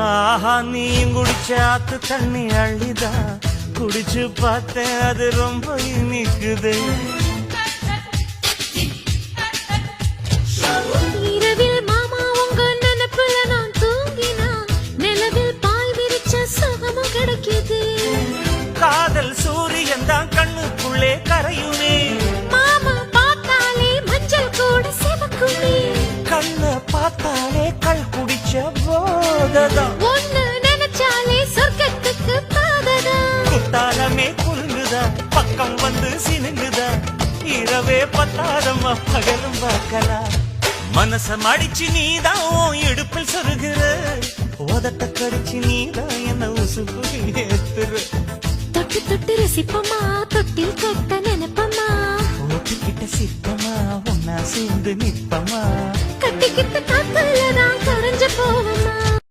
ஆஹா நீயும் குடிச்ச ஆத்து தண்ணி அள்ளிதா குடிச்சு பார்த்தேன் அது ரொம்ப இனிக்குது. இரவில் மாமா உங்க நினைப்புல நான் தூங்கினா நிலவில் பாய் விரிச்ச சுகமும் கிடைக்குது. காதல் சூரியன் தான் கண்ணுக்குள்ளே கரையுமே. மாமா பார்த்தாலே மஞ்சள் கூட சிவக்குமே. கண்ண பார்த்தாலே கள் குடிச்ச போததான். ஒண்ணு நினைச்சாலே சொர்க்கத்துக்கு பாததா. குத்தாலமே குலுங்குதா பக்கம் வந்து சினுங்குதா. இரவே பத்தாதம்மா பகலும் பார்க்கலாம். மனச மடிச்சு நீதான் இடுப்பில் சொருகிற. உதட்ட கடிச்சு நீதான் என்ன உசுப்பு ஏத்துற. தொட்டு தொட்டு ரசிப்பமா தொட்டில் கட்ட நினைப்பமா. ஓட்டுக்கிட்ட சிப்பமா ஒன்னா சேர்ந்து நிற்பமா. கட்டிக்கிட்டு